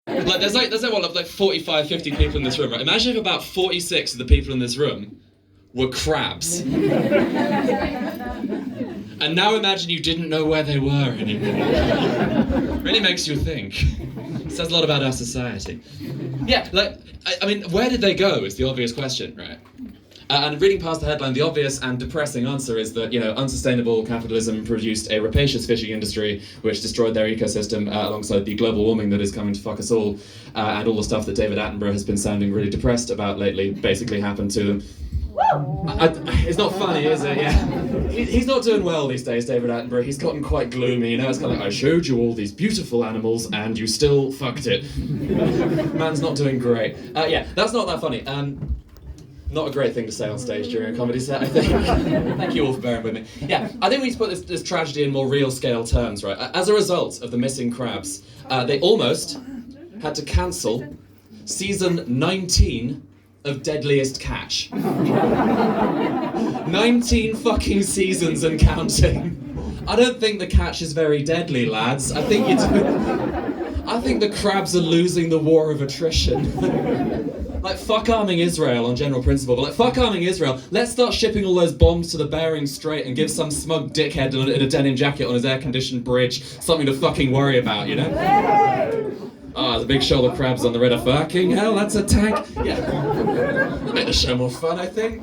Like there's like 45, 50 people in this room, right? Imagine if about 46 of the people in this room were crabs. And now imagine you didn't know where they were anymore. Really makes you think. Says a lot about our society. Yeah, like, I mean, where did they go is the obvious question, right? And reading past the headline, the obvious and depressing answer is that, unsustainable capitalism produced a rapacious fishing industry which destroyed their ecosystem alongside the global warming that is coming to fuck us all, and all the stuff that David Attenborough has been sounding really depressed about lately basically happened to them. It's not funny, is it? Yeah. He's not doing well these days, David Attenborough. He's gotten quite gloomy, It's kind of like, I showed you all these beautiful animals and you still fucked it. Man's not doing great. Yeah, that's not that funny. Not a great thing to say on stage during a comedy set, I think. Thank you all for bearing with me. Yeah, I think we need to put this tragedy in more real scale terms, right? As a result of the missing crabs, they almost had to cancel season 19 of Deadliest Catch. 19 fucking seasons and counting. I don't think the catch is very deadly, lads. I think the crabs are losing the war of attrition. Like, fuck arming Israel on general principle, but like, fuck arming Israel, let's start shipping all those bombs to the Bering Strait and give some smug dickhead in a denim jacket on his air-conditioned bridge something to fucking worry about, there's a big shoulder crabs on the river. Fucking hell, that's a tank. Yeah. That'll make the show more fun, I think.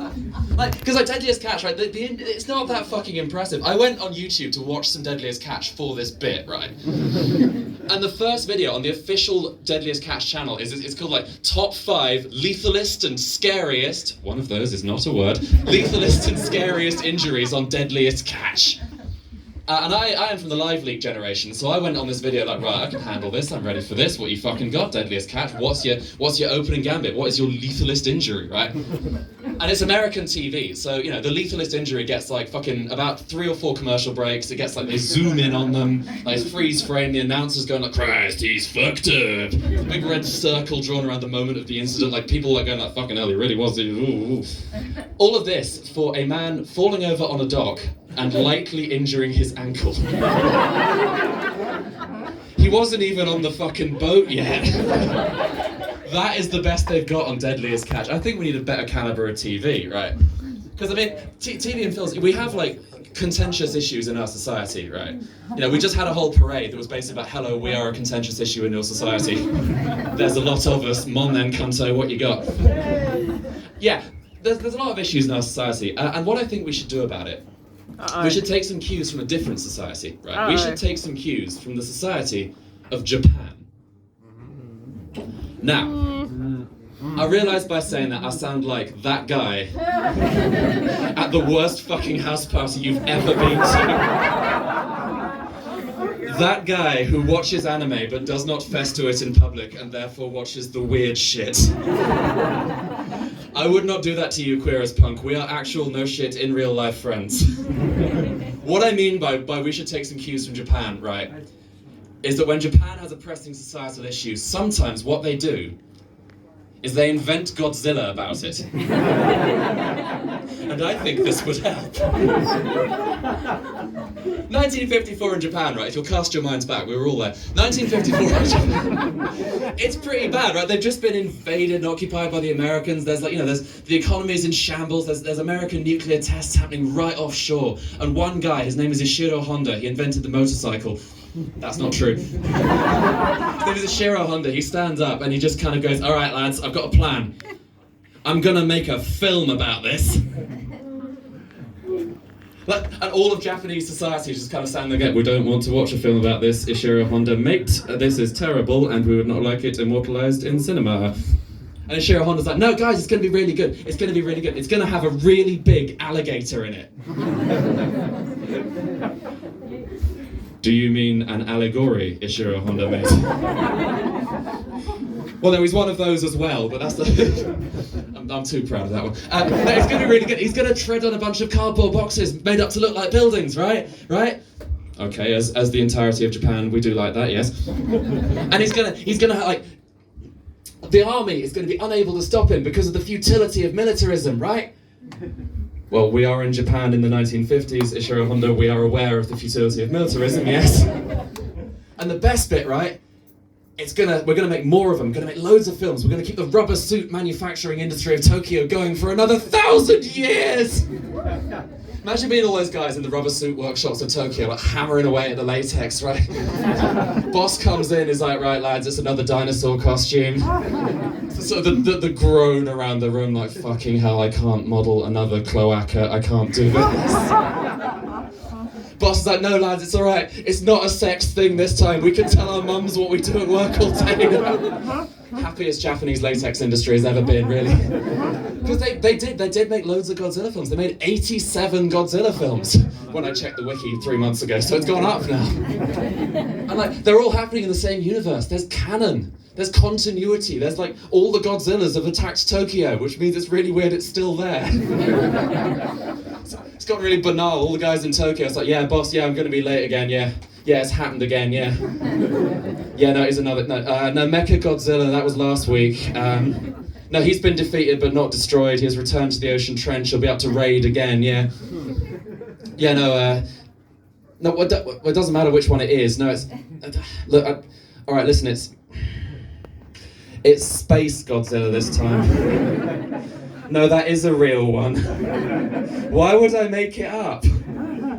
Because Deadliest Catch, right, it's not that fucking impressive. I went on YouTube to watch some Deadliest Catch for this bit, right? And the first video on the official Deadliest Catch channel is called, like, Top 5 Lethalist and Scariest, one of those is not a word, Lethalist and Scariest Injuries on Deadliest Catch. And I am from the Live Leak generation, so I went on this video like, right, I can handle this, I'm ready for this, what you fucking got, Deadliest Catch, what's your opening gambit, what is your lethalist injury, right? And it's American TV, so, the lethalist injury gets like fucking about 3 or 4 commercial breaks, it gets like, they zoom in on them, like it's freeze frame, the announcer's going like, Christ, he's fucked up. The big red circle drawn around the moment of the incident, like people like going like, fucking hell, he really was, ooh. All of this for a man falling over on a dock and lightly injuring his ankle. He wasn't even on the fucking boat yet. That is the best they've got on Deadliest Catch. I think we need a better caliber of TV, right? Because, I mean, TV and films, we have, like, contentious issues in our society, right? We just had a whole parade that was basically about, hello, we are a contentious issue in your society. There's a lot of us, mon then, cunto, what you got? Yeah, there's a lot of issues in our society, and what I think we should do about it, we should take some cues from a different society, right? We should take some cues from the society of Japan. Now, I realise by saying that I sound like that guy at the worst fucking house party you've ever been to. That guy who watches anime but does not fess to it in public and therefore watches the weird shit. I would not do that to you, queer as punk. We are actual no shit in real life friends. What I mean by we should take some cues from Japan, right, is that when Japan has a pressing societal issue, sometimes what they do is they invent Godzilla about it. And I think this would help. 1954 in Japan, right? If you'll cast your minds back, we were all there. 1954 in Japan. It's pretty bad, right? They've just been invaded and occupied by the Americans. There's there's the economy's in shambles. There's American nuclear tests happening right offshore. And one guy, his name is Ishiro Honda. He invented the motorcycle. That's not true. His name is Ishiro Honda. He stands up and he just kind of goes, all right, lads, I've got a plan. I'm gonna make a film about this. And all of Japanese society just kind of stand there and go, we don't want to watch a film about this, Ishiro Honda, mate. This is terrible and we would not like it immortalized in cinema. And Ishiro Honda's like, no, guys, it's going to be really good. It's going to be really good. It's going to have a really big alligator in it. Do you mean an allegory, Ishiro Honda, mate? Well, no, he's one of those as well, but that's the... I'm too proud of that one. No, it's going to be really good. He's going to tread on a bunch of cardboard boxes made up to look like buildings, right? Right? Okay, as the entirety of Japan, we do like that, yes. And he's gonna like... The army is going to be unable to stop him because of the futility of militarism, right? Well, we are in Japan in the 1950s, Ishiro Honda, we are aware of the futility of militarism, yes. And the best bit, right, we're gonna make more of them, we're gonna make loads of films, we're gonna keep the rubber suit manufacturing industry of Tokyo going for another 1,000 years! Imagine being all those guys in the rubber suit workshops of Tokyo, like hammering away at the latex, right? Boss comes in, is like, right lads, it's another dinosaur costume. Sort of the groan around the room, like, fucking hell, I can't model another cloaca, I can't do this. Boss is like, no lads, it's alright, it's not a sex thing this time, we can tell our mums what we do at work all day. Happiest Japanese latex industry has ever been, really. Because they did make loads of Godzilla films. They made 87 Godzilla films when I checked the wiki 3 months ago, so it's gone up now. And like, they're all happening in the same universe. There's canon, there's continuity, there's like, all the Godzillas have attacked Tokyo, which means it's really weird it's still there. It's gotten really banal. All the guys in Tokyo, it's like, yeah, boss, yeah, I'm gonna be late again, yeah. Yeah, it's happened again, yeah. Yeah, no, it's another, no, Mecha Godzilla, that was last week. No, he's been defeated but not destroyed. He has returned to the ocean trench. He'll be up to raid again, yeah. Yeah, no, it doesn't matter which one it is. No, it's, look, all right, listen, it's Space Godzilla this time. No, that is a real one. Why would I make it up?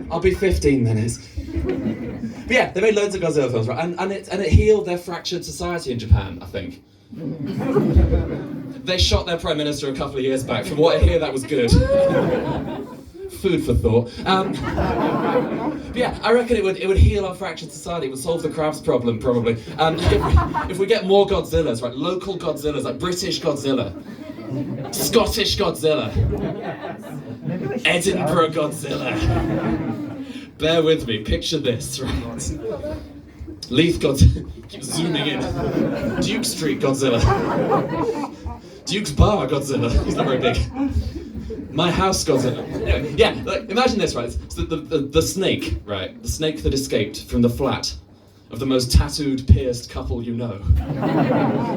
I'll be 15 minutes. But yeah, they made loads of Godzilla films, right? And it healed their fractured society in Japan, I think. They shot their prime minister a couple of years back. From what I hear, that was good. Food for thought. But yeah, I reckon it would heal our fractured society. It would solve the crabs problem, probably. If we get more Godzillas, right? Local Godzillas, like British Godzilla, Scottish Godzilla, Edinburgh Godzilla. Bear with me, picture this, right? Leith Godzilla, keep zooming in. Duke Street Godzilla. Duke's Bar Godzilla, he's not very big. My House Godzilla. Anyway, yeah, like, imagine this, right? So the snake, right? The snake that escaped from the flat of the most tattooed, pierced couple you know.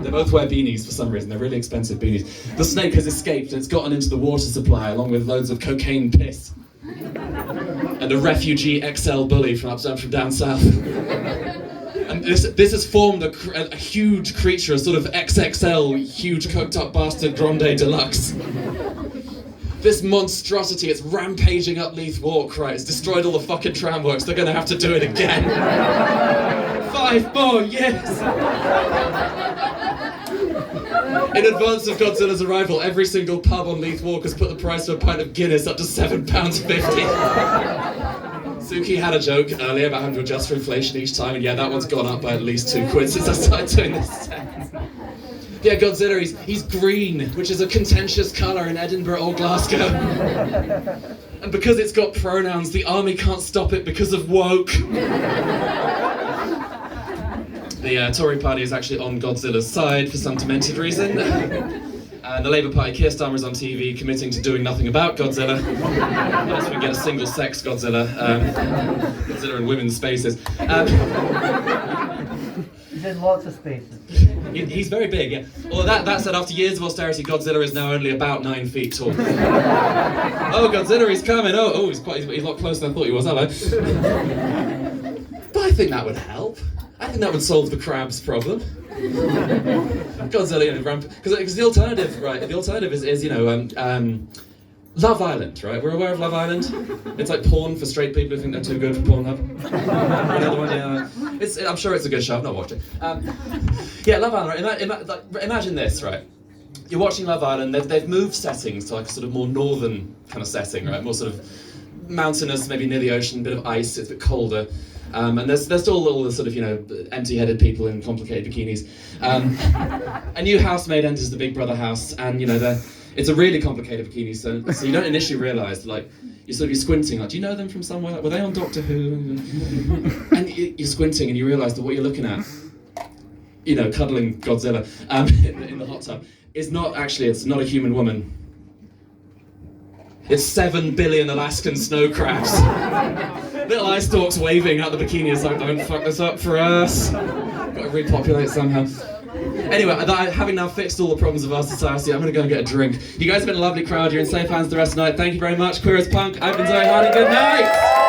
They both wear beanies for some reason, they're really expensive beanies. The snake has escaped and it's gotten into the water supply along with loads of cocaine piss. And a refugee XL bully from down south. And this has formed a huge creature, a sort of XXL, huge cooked up bastard grande deluxe. This monstrosity, it's rampaging up Leith Walk, right? It's destroyed all the fucking tramworks, they're gonna have to do it again. 5 more years! In advance of Godzilla's arrival, every single pub on Leith Walk has put the price of a pint of Guinness up to £7.50. Suki had a joke earlier about having to adjust for inflation each time, and yeah, that one's gone up by at least 2 quid since I started doing this. Yeah, Godzilla, he's green, which is a contentious colour in Edinburgh or Glasgow. And because it's got pronouns, the army can't stop it because of woke. The Tory party is actually on Godzilla's side for some demented reason. And the Labour Party, Keir Starmer, is on TV committing to doing nothing about Godzilla. Unless we can get a single-sex Godzilla. Godzilla in women's spaces. He's in lots of spaces. He's very big, yeah. Although that said, after years of austerity, Godzilla is now only about 9 feet tall. Oh, Godzilla, he's coming. Oh, he's a lot closer than I thought he was. Hello. But I think that would help. I think that would solve the crabs problem. Godzilla and ramp, because the alternative, right? The alternative is you know, Love Island, right? We're aware of Love Island. It's like porn for straight people who think they're too good for Pornhub. Another one, yeah. I'm sure it's a good show. I've not watched it. Yeah, Love Island. Right? Imagine this, right? You're watching Love Island. They've moved settings to like a sort of more northern kind of setting, right? More sort of mountainous, maybe near the ocean, a bit of ice. It's a bit colder. And there's still all the sort of, you know, empty-headed people in complicated bikinis. A new housemaid enters the Big Brother house, and you know, it's a really complicated bikini, so you don't initially realise, like, you're squinting, like, do you know them from somewhere? Like, were they on Doctor Who? And you're squinting and you realise that what you're looking at, you know, cuddling Godzilla in the hot tub, is not actually, it's not a human woman. It's 7 billion Alaskan snow crabs. Little eye stalks waving out the bikini, it's like, don't fuck this up for us. Got to repopulate somehow. Anyway, having now fixed all the problems of our society, I'm going to go and get a drink. You guys have been a lovely crowd, you're in safe hands the rest of the night. Thank you very much. Queer as Punk, I've been Zoe Hardy, good night!